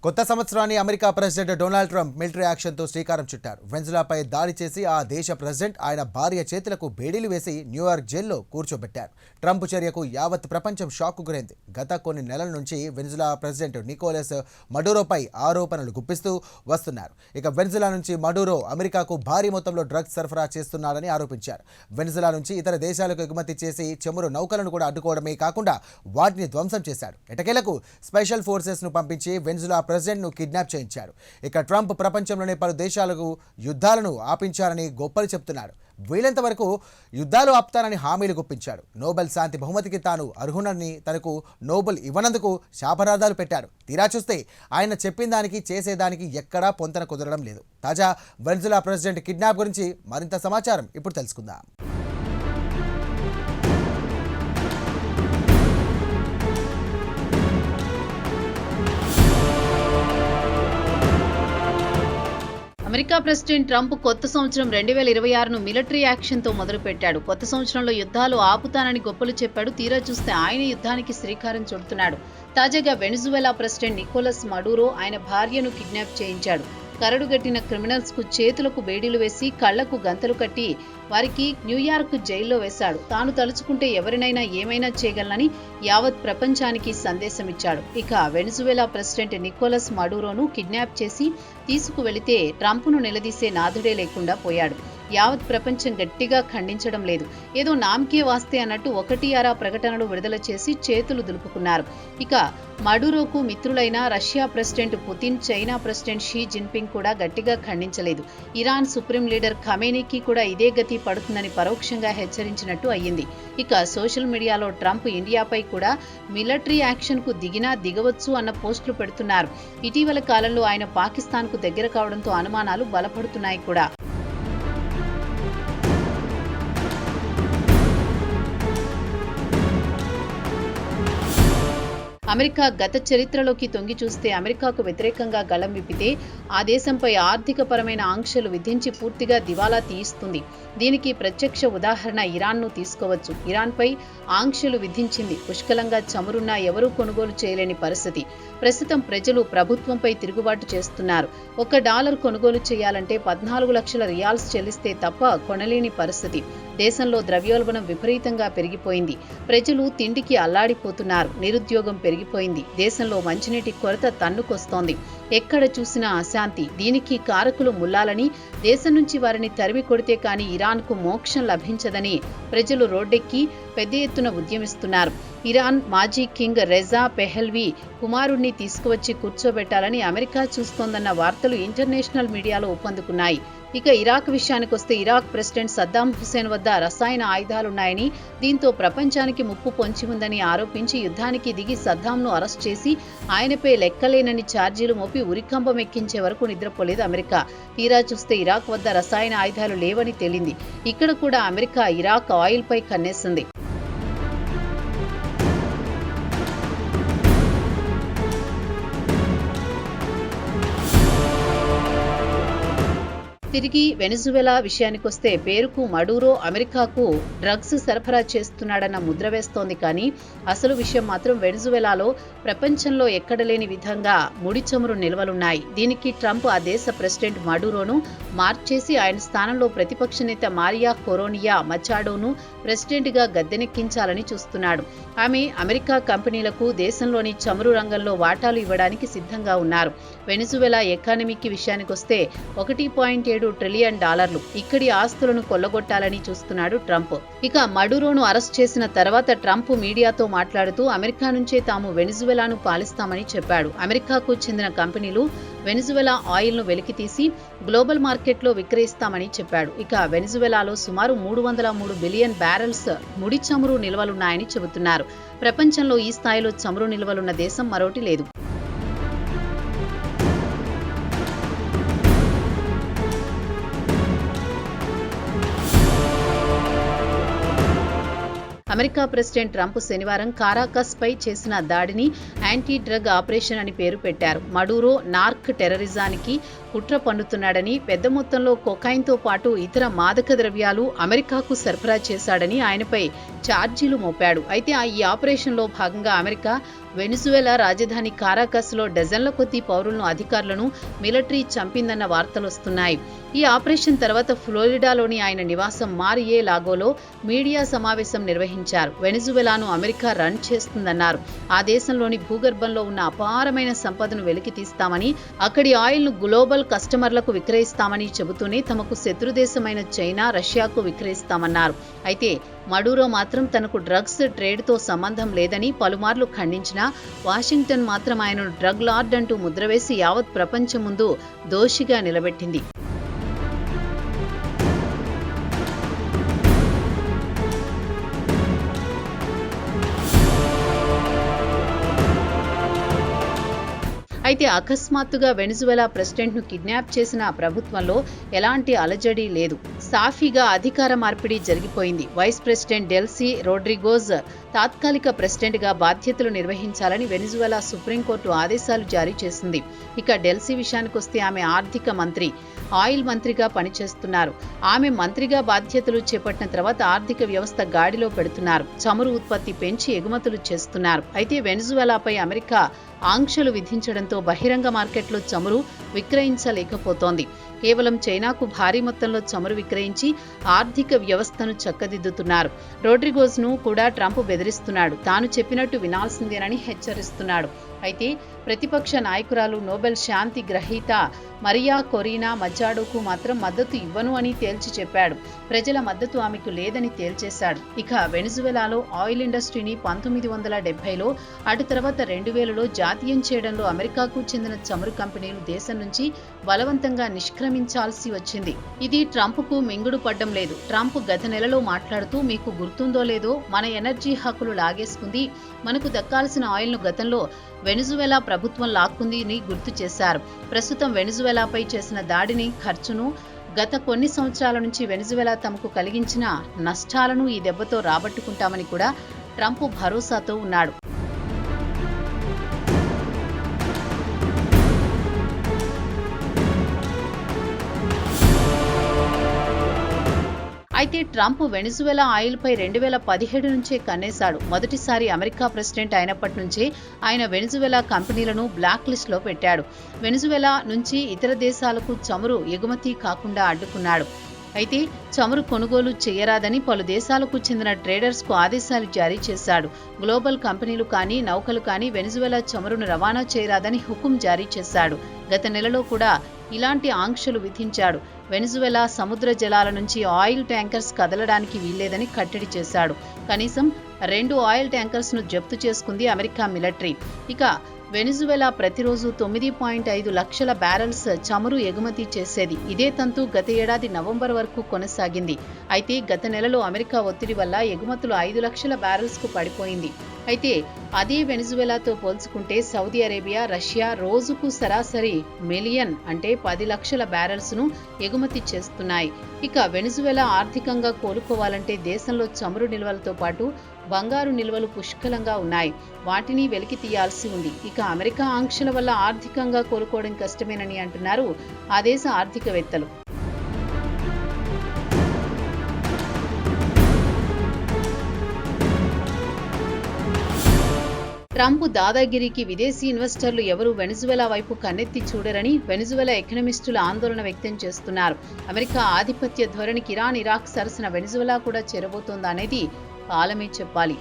కొత్త సంవత్సరాన్ని America president Donald Trump military యాక్షన్తో శ్రీకారం చుట్టారు. వెనిజులాపై దాడి చేసి ఆ దేశ ప్రెసిడెంట్ ఆయన భార్య చేతులకు బేడీలు వేసి న్యూయార్క్ జైల్లో కూర్చోబెట్టారు. ట్రంప్ చర్యకు యావత్ ప్రపంచం షాక్కు గురైంది. గత కొన్ని నెలల నుంచి వెనిజులా ప్రెసిడెంట్ నికోలస్ మడూరోపై ఆరోపణలు గుప్పిస్తూ వస్తున్నారు. ఇక వెనిజులా నుంచి మడూరో అమెరికాకు భారీ మొత్తంలో డ్రగ్స్ సరఫరా చేస్తున్నాడని ఆరోపించారు. వెనిజులా నుంచి ఇతర దేశాలకు ఎగుమతి చేసి చమురు నౌకలను కూడా అడ్డుకోవడమే కాకుండా వాటిని ధ్వంసం చేశాడు. ఎటకేలకు స్పెషల్ ఫోర్సెస్ ను పంపించి వెనిజులా ప్రెసిడెంట్ ను కిడ్నాప్ చేయించారు. ఇక ట్రంప్ ప్రపంచంలోని పలు దేశాలకు యుద్ధాలను ఆపించారని గొప్పలు చెప్తున్నాడు. వీలైనంత వరకు యుద్ధాలు ఆపుతానని హామీలు గుప్పించాడు. నోబెల్ శాంతి బహుమతికి తాను అర్హునని తనకు నోబెల్ ఇవ్వనందుకు శాపనార్థాలు పెట్టాడు. తీరా చూస్తే ఆయన చెప్పిన దానికి చేసేదానికి ఎక్కడా పొంతన కుదరడం లేదు. తాజా వెనిజులా ప్రెసిడెంట్ కిడ్నాప్ గురించి మరింత సమాచారం ఇప్పుడు తెలుసుకుందాం. అమెరికా ప్రెసిడెంట్ ట్రంప్ కొత్త సంవత్సరం 2026ను మిలిటరీ యాక్షన్తో మొదలుపెట్టాడు. కొత్త సంవత్సరంలో యుద్ధాలు ఆపుతానని గొప్పలు చెప్పాడు. తీరా చూస్తే ఆయన యుద్ధానికి శ్రీకారం చుడుతున్నాడు. తాజాగా వెనిజువెలా ప్రెసిడెంట్ నికోలస్ మడూరో ఆయన భార్యను కిడ్నాప్ చేయించాడు. కరడుగట్టిన క్రిమినల్స్ కు చేతులకు బేడీలు వేసి కళ్లకు గంతలు కట్టి వారికి న్యూయార్క్ జైల్లో వేశాడు. తాను తలుచుకుంటే ఎవరినైనా ఏమైనా చేయగలనని యావత్ ప్రపంచానికి సందేశమిచ్చాడు. ఇక వెనిజువెలా ప్రెసిడెంట్ నికోలస్ మడూరోను కిడ్నాప్ చేసి తీసుకువెళితే ట్రంప్ను నిలదీసే నాథుడే లేకుండా పోయాడు. యావత్ ప్రపంచం గట్టిగా ఖండించడం లేదు. ఏదో నామకే వాస్తే అన్నట్టు ఒకటి అరా ప్రకటనలు విడుదల చేసి చేతులు దులుపుకున్నారు. ఇక మడూరోకు మిత్రులైన Russia president Putin, China president Xi Jinping కూడా గట్టిగా ఖండించలేదు. ఇరాన్ సుప్రీం లీడర్ ఖమేనీకి కూడా ఇదే గతి పడుతుందని పరోక్షంగా హెచ్చరించినట్టు అయ్యింది. ఇక సోషల్ మీడియాలో ట్రంప్ ఇండియాపై కూడా మిలిటరీ యాక్షన్ కు దిగినా దిగవచ్చు అన్న పోస్టులు పెడుతున్నారు. ఇటీవల కాలంలో ఆయన పాకిస్తాన్ కు దగ్గర కావడంతో అనుమానాలు బలపడుతున్నాయి కూడా. అమెరికా గత చరిత్రలోకి తొంగి చూస్తే అమెరికాకు వ్యతిరేకంగా గళం విప్పితే ఆ దేశంపై ఆర్థికపరమైన ఆంక్షలు విధించి పూర్తిగా దివాలా తీయిస్తుంది. దీనికి ప్రత్యక్ష ఉదాహరణ ఇరాన్ను తీసుకోవచ్చు. ఇరాన్పై ఆంక్షలు విధించింది. పుష్కలంగా చమురున్నా ఎవరూ కొనుగోలు చేయలేని పరిస్థితి. ప్రస్తుతం ప్రజలు ప్రభుత్వంపై తిరుగుబాటు చేస్తున్నారు. $1 కొనుగోలు చేయాలంటే 14 లక్షల రియాల్స్ చెల్లిస్తే తప్ప కొనలేని పరిస్థితి. దేశంలో ద్రవ్యోల్బణం విపరీతంగా పెరిగిపోయింది. ప్రజలు తిండికి అల్లాడిపోతున్నారు. నిరుద్యోగం పెరిగిపోయింది. దేశంలో మంచినీటి కొరత తన్నుకొస్తోంది. ఎక్కడ చూసినా అశాంతి. దీనికి కారకులు ముల్లాలని, దేశం నుంచి వారిని తరిమి కొడితే కానీ ఇరాన్కు మోక్షం లభించదని ప్రజలు రోడ్డెక్కి పెద్ద ఎత్తున ఉద్యమిస్తున్నారు. ఇరాన్ మాజీ కింగ్ రెజా పెహెల్వీ కుమారుణ్ణి తీసుకువచ్చి కూర్చోబెట్టాలని అమెరికా చూస్తోందన్న వార్తలు ఇంటర్నేషనల్ మీడియాలో ఊపందుకున్నాయి. ఇక ఇరాక్ విషయానికొస్తే ఇరాక్ ప్రెసిడెంట్ సద్దాం హుసేన్ వద్ద రసాయన ఆయుధాలున్నాయని, దీంతో ప్రపంచానికి ముప్పు పొంచి ఉందని ఆరోపించి యుద్ధానికి దిగి సద్దాంను అరెస్ట్ చేసి ఆయనపై లెక్కలేనని ఛార్జీలు మోపి ఉరికంబం ఎక్కించే వరకు నిద్రపోలేదు అమెరికా. తీరా చూస్తే ఇరాక్ వద్ద రసాయన ఆయుధాలు లేవని తేలింది. ఇక్కడ కూడా అమెరికా ఇరాక్ ఆయిల్పై కన్నేసింది. తిరిగి వెనిజువెలా విషయానికొస్తే పేరుకు మడూరో అమెరికాకు డ్రగ్స్ సరఫరా చేస్తున్నాడన్న ముద్ర వేస్తోంది. కానీ అసలు విషయం మాత్రం వెనిజువెలాలో ప్రపంచంలో ఎక్కడలేని విధంగా ముడి చమురు నిల్వలున్నాయి. దీనికి ట్రంప్ ఆ దేశ ప్రెసిడెంట్ మడూరోను మార్చేసి ఆయన స్థానంలో ప్రతిపక్ష నేత మారియా కొరోనియా మచాడోను ప్రెసిడెంట్గా గద్దెనెక్కించాలని చూస్తున్నాడు. ఆమె అమెరికా కంపెనీలకు దేశంలోని చమురు రంగంలో వాటాలు ఇవ్వడానికి సిద్ధంగా ఉన్నారు. వెనిజువెలా ఎకానమీకి విషయానికొస్తే $1.7 ట్రిలియన్ ఇక్కడి ఆస్తులను కొల్లగొట్టాలని చూస్తున్నాడు ట్రంప్. ఇక మడూరోను అరెస్ట్ చేసిన తర్వాత ట్రంప్ మీడియాతో మాట్లాడుతూ అమెరికా నుంచే తాము వెనిజువెలాను పాలిస్తామని చెప్పాడు. అమెరికాకు చెందిన కంపెనీలు వెనిజువెలా ఆయిల్ను వెలికితీసి గ్లోబల్ మార్కెట్లో విక్రయిస్తామని చెప్పాడు. ఇక వెనిజువెలాలో సుమారు 303 బిలియన్ బ్యారెల్స్ ముడి చమురు నిల్వలున్నాయని చెబుతున్నారు. ప్రపంచంలో ఈ స్థాయిలో చమురు నిల్వలున్న దేశం మరోటి లేదు. అమెరికా ప్రెసిడెంట్ ట్రంప్ శనివారం కారాకస్ పై చేసిన దాడిని యాంటీ డ్రగ్ ఆపరేషన్ అని పేరు పెట్టారు. మడూరో నార్క్ టెర్రరిజానికి కుట్ర పన్నుతున్నాడని, పెద్ద మొత్తంలో కొకైన్తో పాటు ఇతర మాదక ద్రవ్యాలు అమెరికాకు సరఫరా చేశాడని ఆయనపై ఛార్జీలు మోపాడు. అయితే ఈ ఆపరేషన్లో భాగంగా అమెరికా వెనిజువెలా రాజధాని కారాకస్లో డజన్ల కొద్దీ పౌరులను అధికారులను మిలిటరీ చంపిందన్న వార్తలొస్తున్నాయి. ఈ ఆపరేషన్ తర్వాత ఫ్లోరిడాలోని ఆయన నివాసం మారియే లాగోలో మీడియా సమావేశం నిర్వహించారు. వెనిజువెలాను అమెరికా రన్ చేస్తుందన్నారు. ఆ దేశంలోని భూగర్భంలో ఉన్న అపారమైన సంపదను వెలికి తీస్తామని, అక్కడి ఆయిల్ను గ్లోబల్ కస్టమర్లకు విక్రయిస్తామని చెబుతూనే తమకు శత్రుదేశమైన చైనా, రష్యాకు విక్రయిస్తామన్నారు. అయితే మడూరో మాత్రం తనకు డ్రగ్స్ ట్రేడ్తో సంబంధం లేదని పలుమార్లు ఖండించినా వాషింగ్టన్ మాత్రం ఆయనను డ్రగ్ లార్డ్ అంటూ ముద్రవేసి యావత్ ప్రపంచం ముందు దోషిగా నిలబెట్టింది. అయితే అకస్మాత్తుగా వెనిజువెలా ప్రెసిడెంట్ను కిడ్నాప్ చేసిన ప్రభుత్వంలో ఎలాంటి అలజడి లేదు. సాఫీగా అధికార మార్పిడి జరిగిపోయింది. వైస్ ప్రెసిడెంట్ డెల్సీ రోడ్రిగోజ్ తాత్కాలిక ప్రెసిడెంట్గా బాధ్యతలు నిర్వహించాలని వెనిజువెలా సుప్రీంకోర్టు ఆదేశాలు జారీ చేసింది. ఇక డెల్సీ విషయానికొస్తే ఆమె ఆర్థిక మంత్రి, ఆయిల్ మంత్రిగా పనిచేస్తున్నారు. ఆమె మంత్రిగా బాధ్యతలు చేపట్టిన తర్వాత ఆర్థిక వ్యవస్థ గాడిలో పెడుతున్నారు. చమురు ఉత్పత్తి పెంచి ఎగుమతులు చేస్తున్నారు. అయితే వెనిజువెలాపై అమెరికా ఆంక్షలు విధించడంతో బహిరంగ మార్కెట్లో చమురు విక్రయించలేకపోతోంది. కేవలం చైనాకు భారీ మొత్తంలో చమురు విక్రయించి ఆర్థిక వ్యవస్థను చక్కదిద్దుతున్నారు. రోడ్రిగోజ్ను కూడా ట్రంప్ బెదిరిస్తున్నాడు. తాను చెప్పినట్టు వినాల్సిందేనని హెచ్చరిస్తున్నాడు. అయితే ప్రతిపక్ష నాయకురాలు, నోబెల్ శాంతి గ్రహీత మరియా కొరీనా మచ్చాడోకు మాత్రం మద్దతు ఇవ్వను అని తేల్చి చెప్పాడు. ప్రజల మద్దతు ఆమెకు లేదని తేల్చేశాడు. ఇక వెనిజువెలాలో ఆయిల్ ఇండస్ట్రీని 1970లో అటు తర్వాత 2000లో జాతీయం చేయడంలో అమెరికాకు చెందిన చమురు కంపెనీలు దేశం నుంచి బలవంతంగా నిష్క్రమించాల్సి వచ్చింది. ఇది ట్రంప్కు మింగుడు పడ్డం లేదు. ట్రంప్ గత నెలలో మాట్లాడుతూ, మీకు గుర్తుందో లేదో మన ఎనర్జీ హక్కులు లాగేసుకుంది, మనకు దక్కాల్సిన ఆయిల్ను గతంలో వెనిజువెలా ప్రభుత్వం లాక్కుంది అని గుర్తు చేశారు. ప్రస్తుతం వెనిజువెలాపై చేసిన దాడిని, ఖర్చును, గత కొన్ని సంవత్సరాల నుంచి వెనిజువెలా తమకు కలిగించిన నష్టాలను ఈ దెబ్బతో రాబట్టుకుంటామని కూడా ట్రంప్ భరోసాతో ఉన్నాడు. అయితే ట్రంప్ వెనిజువెలా ఆయిల్పై 2017 నుంచే కన్నేశాడు. మొదటిసారి అమెరికా ప్రెసిడెంట్ అయినప్పటి నుంచే ఆయన వెనిజువెలా కంపెనీలను బ్లాక్ లిస్టులో పెట్టాడు. వెనిజువెలా నుంచి ఇతర దేశాలకు చమురు ఎగుమతి కాకుండా అడ్డుకున్నాడు. అయితే చమురు కొనుగోలు చేయరాదని పలు దేశాలకు చెందిన ట్రేడర్స్కు ఆదేశాలు జారీ చేశాడు. గ్లోబల్ కంపెనీలు కానీ, నౌకలు కానీ వెనిజువెలా చమురును రవాణా చేయరాదని హుకుం జారీ చేశాడు. గత నెలలో కూడా ఇలాంటి ఆంక్షలు విధించాడు. వెనిజువెలా సముద్ర జలాల నుంచి ఆయిల్ ట్యాంకర్స్ కదలడానికి వీల్లేదని కట్టడి చేశాడు. కనీసం 2 ఆయిల్ ట్యాంకర్స్ను జప్తు చేసుకుంది అమెరికా మిలిటరీ. ఇక వెనిజువెలా ప్రతిరోజు 9.5 లక్షల బ్యారెల్స్ చమురు ఎగుమతి చేసేది. ఇదే తంతు గత ఏడాది నవంబర్ వరకు కొనసాగింది. అయితే గత నెలలో అమెరికా ఒత్తిడి వల్ల ఎగుమతులు 5 లక్షల బ్యారెల్స్కు పడిపోయింది. అయితే అదే వెనిజువెలాతో పోల్చుకుంటే సౌదీ అరేబియా, రష్యా రోజుకు సరాసరి మిలియన్ అంటే 10 లక్షల బ్యారెల్స్ను ఎగుమతి చేస్తున్నాయి. ఇక వెనిజువెలా ఆర్థికంగా కోలుకోవాలంటే దేశంలో చమురు నిల్వలతో పాటు బంగారు నిల్వలు పుష్కలంగా ఉన్నాయి. వాటిని వెలికి తీయాల్సి ఉంది. ఇక అమెరికా ఆంక్షల వల్ల ఆర్థికంగా కోలుకోవడం కష్టమేనని అంటున్నారు ఆ దేశ ఆర్థికవేత్తలు. ట్రంప్ దాదాగిరికి విదేశీ ఇన్వెస్టర్లు ఎవరూ వెనిజువెలా వైపు కన్నెత్తి చూడరని వెనిజువెలా ఎకనమిస్టులు ఆందోళన వ్యక్తం చేస్తున్నారు. అమెరికా ఆధిపత్య ధోరణికి ఇరాన్, ఇరాక్ సరసన వెనిజువెలా కూడా చేరబోతోందనేది కాలమే చెప్పాలి.